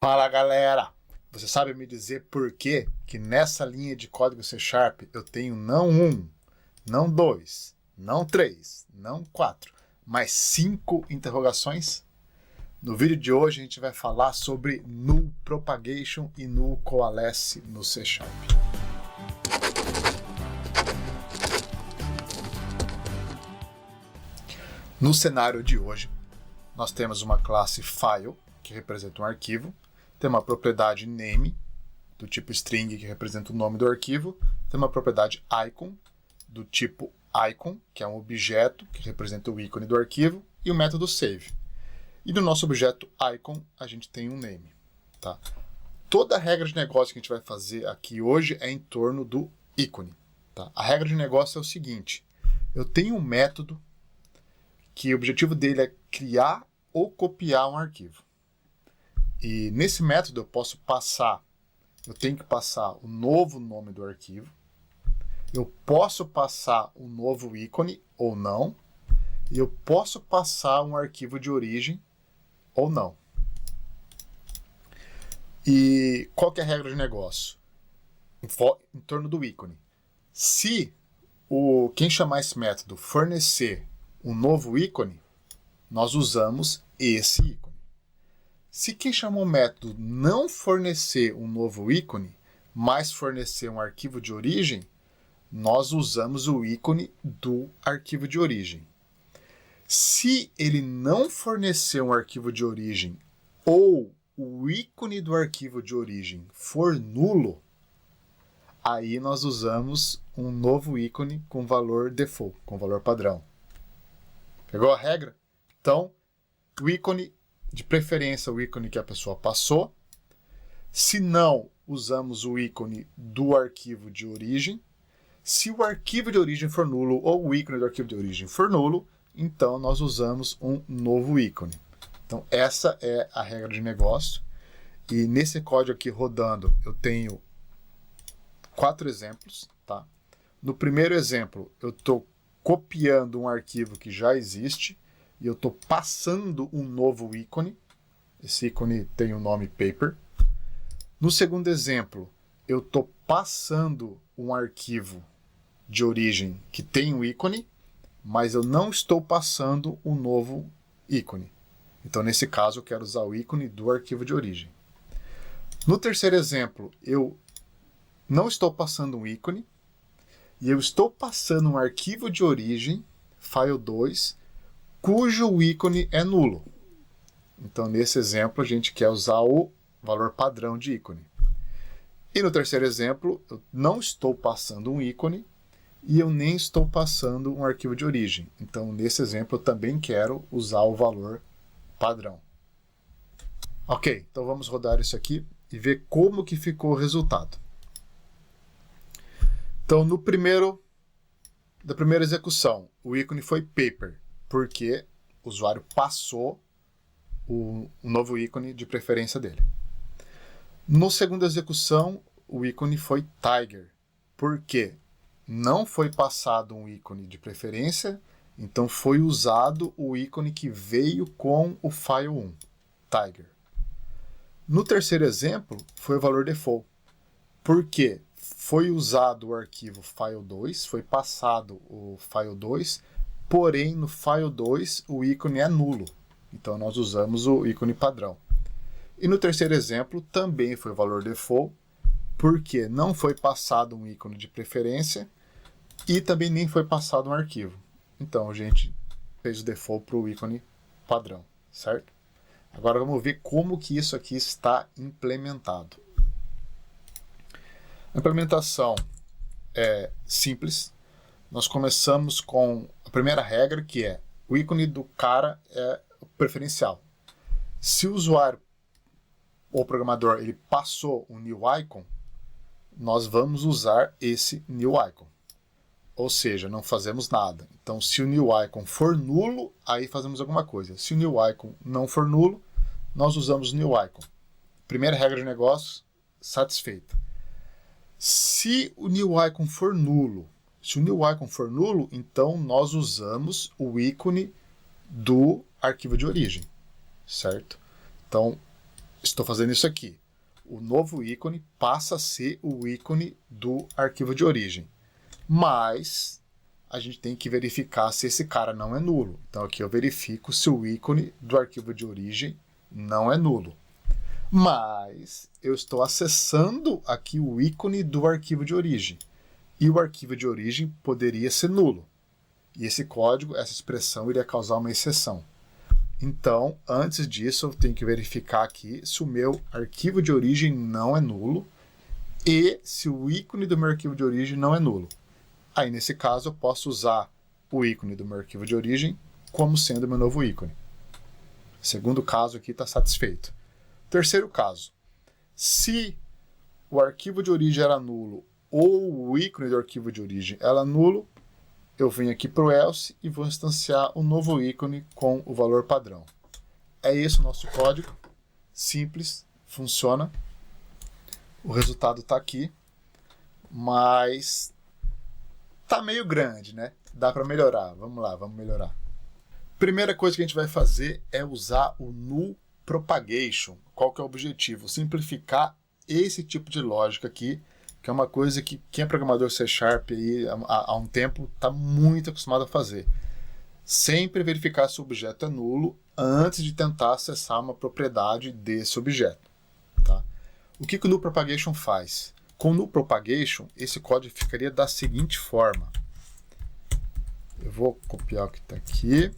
Fala galera, você sabe me dizer por que nessa linha de código C# eu tenho não 1, não 2, não 3, não 4, mas 5 interrogações? No vídeo de hoje a gente vai falar sobre null propagation e null coalesce no C#. No cenário de hoje, nós temos uma classe file, que representa um arquivo, tem uma propriedade name, do tipo string, que representa o nome do arquivo, tem uma propriedade icon, do tipo icon, que é um objeto que representa o ícone do arquivo, e o método save. E no nosso objeto icon, a gente tem um name. Tá? Toda a regra de negócio que a gente vai fazer aqui hoje é em torno do ícone. Tá? A regra de negócio é o seguinte: eu tenho um método que o objetivo dele é criar ou copiar um arquivo. E nesse método eu tenho que passar o novo nome do arquivo, eu posso passar o novo ícone ou não, e eu posso passar um arquivo de origem ou não. E qual que é a regra de negócio? Em torno do ícone. Se quem chamar esse método fornecer um novo ícone, nós usamos esse ícone. Se quem chamou o método não fornecer um novo ícone, mas fornecer um arquivo de origem, nós usamos o ícone do arquivo de origem. Se ele não fornecer um arquivo de origem ou o ícone do arquivo de origem for nulo, aí nós usamos um novo ícone com valor default, com valor padrão. Pegou a regra? Então, o ícone, de preferência o ícone que a pessoa passou. Se não, usamos o ícone do arquivo de origem. Se o arquivo de origem for nulo ou o ícone do arquivo de origem for nulo, então nós usamos um novo ícone. Então essa é a regra de negócio. E nesse código aqui rodando eu tenho 4 exemplos. Tá? No primeiro exemplo eu estou copiando um arquivo que já existe e eu estou passando um novo ícone. Esse ícone tem o nome paper. No segundo exemplo, eu estou passando um arquivo de origem que tem um ícone, mas eu não estou passando um novo ícone. Então, nesse caso, eu quero usar o ícone do arquivo de origem. No terceiro exemplo, eu não estou passando um ícone, e eu estou passando um arquivo de origem, file2, cujo ícone é nulo. Então, nesse exemplo, a gente quer usar o valor padrão de ícone. E no terceiro exemplo, eu não estou passando um ícone e eu nem estou passando um arquivo de origem. Então, nesse exemplo, eu também quero usar o valor padrão. Ok, então vamos rodar isso aqui e ver como que ficou o resultado. Então, da primeira execução, o ícone foi paper, porque o usuário passou o novo ícone de preferência dele. No segunda execução, o ícone foi tiger, porque não foi passado um ícone de preferência, então foi usado o ícone que veio com o file1, tiger. No terceiro exemplo, foi o valor default, porque foi usado o arquivo file2, foi passado o file2, porém no file2 o ícone é nulo. Então nós usamos o ícone padrão. E no terceiro exemplo também foi o valor default, porque não foi passado um ícone de preferência e também nem foi passado um arquivo. Então a gente fez o default para o ícone padrão, certo? Agora vamos ver como que isso aqui está implementado. A implementação é simples. Nós começamos com a primeira regra, que é o ícone do cara é preferencial. Se o usuário ou programador ele passou um new icon, nós vamos usar esse new icon. Ou seja, não fazemos nada. Então, se o new icon for nulo, aí fazemos alguma coisa. Se o new icon não for nulo, nós usamos o new icon. Primeira regra de negócio, satisfeita. Se o new icon for nulo, então nós usamos o ícone do arquivo de origem, certo? Então, estou fazendo isso aqui. O novo ícone passa a ser o ícone do arquivo de origem. Mas a gente tem que verificar se esse cara não é nulo. Então aqui eu verifico se o ícone do arquivo de origem não é nulo. Mas eu estou acessando aqui o ícone do arquivo de origem. E o arquivo de origem poderia ser nulo. E esse código, essa expressão, iria causar uma exceção. Então, antes disso, eu tenho que verificar aqui se o meu arquivo de origem não é nulo e se o ícone do meu arquivo de origem não é nulo. Aí, nesse caso, eu posso usar o ícone do meu arquivo de origem como sendo meu novo ícone. Segundo caso aqui está satisfeito. Terceiro caso, se o arquivo de origem era nulo ou o ícone do arquivo de origem era nulo, eu venho aqui para o else e vou instanciar um novo ícone com o valor padrão. É esse o nosso código. Simples, funciona. O resultado está aqui, mas está meio grande, né? Dá para melhorar. Vamos lá, vamos melhorar. Primeira coisa que a gente vai fazer é usar o null propagation. Qual que é o objetivo? Simplificar esse tipo de lógica aqui, que é uma coisa que quem é programador C# aí há um tempo está muito acostumado a fazer. Sempre verificar se o objeto é nulo antes de tentar acessar uma propriedade desse objeto. Tá? O que o null propagation faz? Com o null propagation, esse código ficaria da seguinte forma. Eu vou copiar o que está aqui.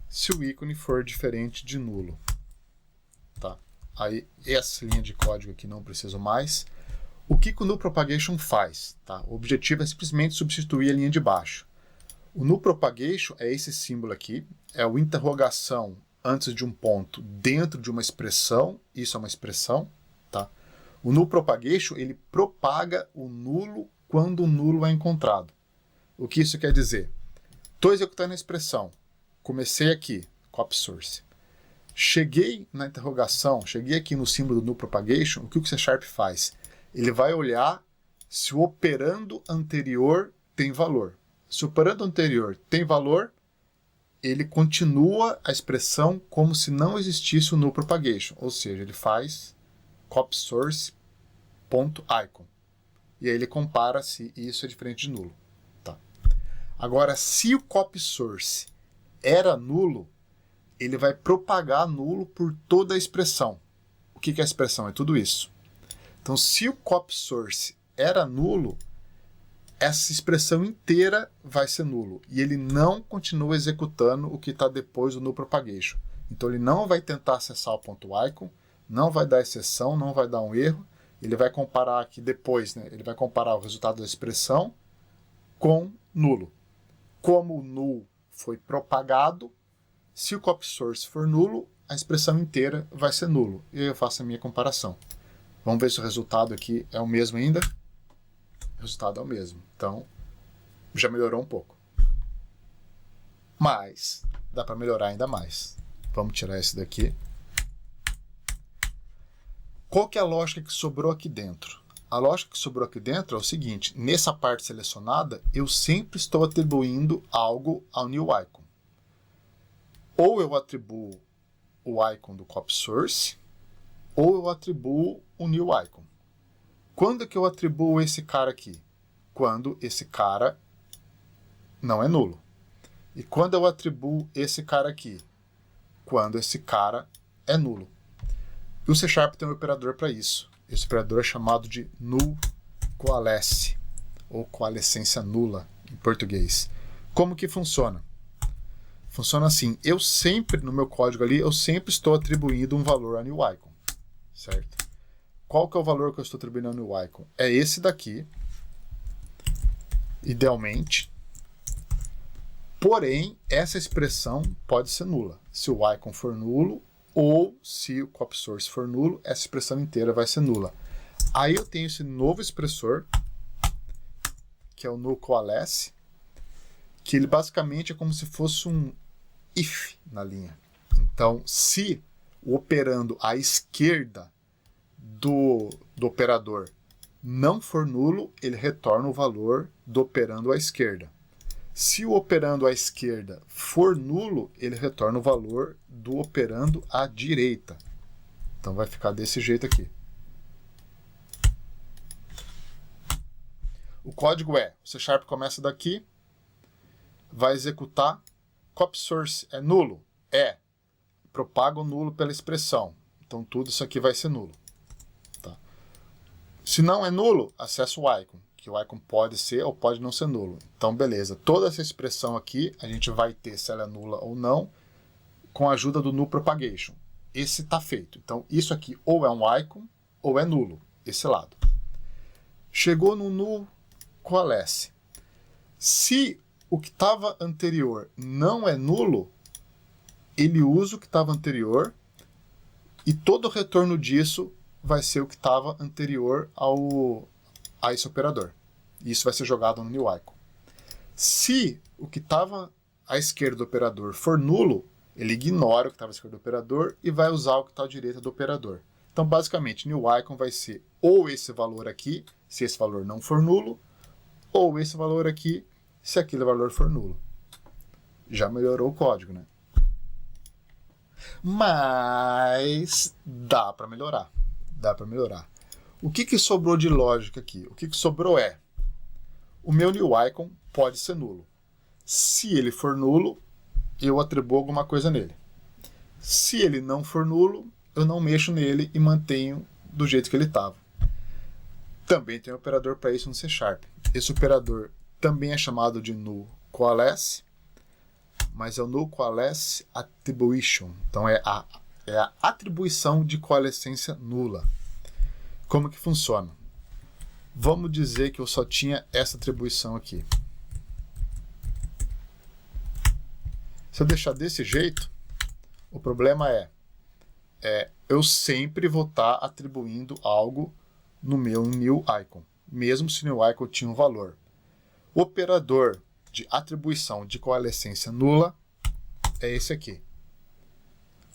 Se o ícone for diferente de nulo. Tá? Aí, essa linha de código aqui não preciso mais. O que o null propagation faz? Tá? O objetivo é simplesmente substituir a linha de baixo. O null propagation é esse símbolo aqui, é o interrogação antes de um ponto dentro de uma expressão, isso é uma expressão. Tá? O null propagation, ele propaga o nulo quando o nulo é encontrado. O que isso quer dizer? Estou executando a expressão, comecei aqui, copy source. Cheguei na interrogação, cheguei aqui no símbolo do null propagation, o que o C# faz? Ele vai olhar se o operando anterior tem valor. Se o operando anterior tem valor, ele continua a expressão como se não existisse o null propagation, ou seja, ele faz copy source.icon. E aí ele compara se isso é diferente de nulo. Tá. Agora, se o copy source era nulo, ele vai propagar nulo por toda a expressão. O que é a expressão? É tudo isso. Então, se o copy source era nulo, essa expressão inteira vai ser nulo. E ele não continua executando o que está depois do null propagation. Então, ele não vai tentar acessar o ponto .icon, não vai dar exceção, não vai dar um erro. Ele vai comparar aqui depois, né? Ele vai comparar o resultado da expressão com nulo. Como o null foi propagado, se o copy source for nulo, a expressão inteira vai ser nulo. E aí eu faço a minha comparação. Vamos ver se o resultado aqui é o mesmo ainda. O resultado é o mesmo. Então, já melhorou um pouco. Mas, dá para melhorar ainda mais. Vamos tirar esse daqui. Qual que é a lógica que sobrou aqui dentro? A lógica que sobrou aqui dentro é o seguinte. Nessa parte selecionada, eu sempre estou atribuindo algo ao new icon. Ou eu atribuo o icon do copy source, ou eu atribuo o new icon. Quando que eu atribuo esse cara aqui? Quando esse cara não é nulo. E quando eu atribuo esse cara aqui? Quando esse cara é nulo. E o C# tem um operador para isso. Esse operador é chamado de null coalesce, ou coalescência nula, em português. Como que funciona? Funciona assim, eu sempre, no meu código ali, eu sempre estou atribuindo um valor a new icon, certo? Qual que é o valor que eu estou atribuindo a new icon? É esse daqui, idealmente, porém, essa expressão pode ser nula. Se o icon for nulo, ou se o copy source for nulo, essa expressão inteira vai ser nula. Aí eu tenho esse novo expressor, que é o null coalesce, que ele basicamente é como se fosse um if na linha. Então, se o operando à esquerda do operador não for nulo, ele retorna o valor do operando à esquerda. Se o operando à esquerda for nulo, ele retorna o valor do operando à direita. Então vai ficar desse jeito aqui. O código é, o C# começa daqui, vai executar, copy source é nulo? É. Propaga o nulo pela expressão. Então tudo isso aqui vai ser nulo. Tá? Se não é nulo, acessa o icon, que o icon pode ser ou pode não ser nulo. Então beleza, toda essa expressão aqui, a gente vai ter se ela é nula ou não, com a ajuda do null propagation. Esse está feito. Então isso aqui ou é um icon ou é nulo, esse lado. Chegou no null coalesce. Se o que estava anterior não é nulo, ele usa o que estava anterior e todo o retorno disso vai ser o que estava anterior a esse operador. Isso vai ser jogado no new icon. Se o que estava à esquerda do operador for nulo, ele ignora o que estava à esquerda do operador e vai usar o que está à direita do operador. Então, basicamente, new icon vai ser ou esse valor aqui, se esse valor não for nulo, ou esse valor aqui, se aquele valor for nulo. Já melhorou o código, né? Mas dá para melhorar. Dá para melhorar. O que sobrou de lógica aqui? O que sobrou é, o meu new icon pode ser nulo. Se ele for nulo, eu atribuo alguma coisa nele. Se ele não for nulo, eu não mexo nele e mantenho do jeito que ele estava. Também tem um operador para isso no C#. Esse operador também é chamado de null coalesce, mas é o null coalesce attribution. Então é a atribuição de coalescência nula. Como que funciona? Vamos dizer que eu só tinha essa atribuição aqui. Se eu deixar desse jeito, o problema é eu sempre vou estar atribuindo algo no meu new icon, mesmo se o new icon tinha um valor. O operador de atribuição de coalescência nula é esse aqui.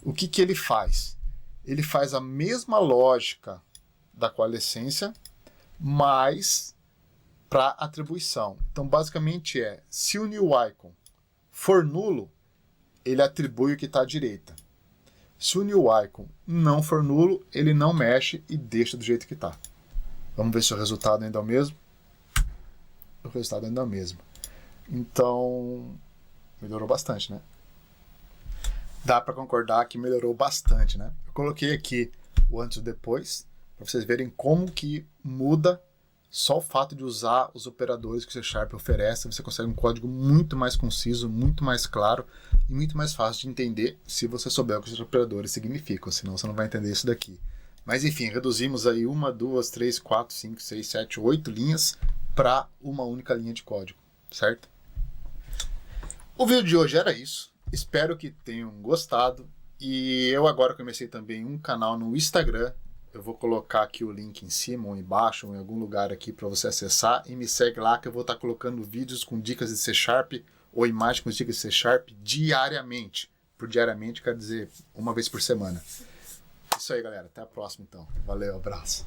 O que ele faz? Ele faz a mesma lógica da coalescência, mas para atribuição. Então, basicamente se o new icon for nulo, ele atribui o que está à direita. Se o new icon não for nulo, ele não mexe e deixa do jeito que está. Vamos ver se o resultado ainda é o mesmo. O resultado ainda é o mesmo. Então, melhorou bastante, né? Dá para concordar que melhorou bastante, né? Eu coloquei aqui o antes e o depois, para vocês verem como que muda só o fato de usar os operadores que o C# oferece. Você consegue um código muito mais conciso, muito mais claro e muito mais fácil de entender se você souber o que os operadores significam, senão você não vai entender isso daqui. Mas enfim, reduzimos aí 1, 2, 3, 4, 5, 6, 7, 8 linhas para uma única linha de código, certo? O vídeo de hoje era isso. Espero que tenham gostado. E eu agora comecei também um canal no Instagram. Eu vou colocar aqui o link em cima ou embaixo, ou em algum lugar aqui para você acessar. E me segue lá que eu vou estar colocando vídeos com dicas de C# ou imagens com dicas de C# diariamente. Por diariamente quer dizer uma vez por semana. Isso aí, galera. Até a próxima, então. Valeu, abraço.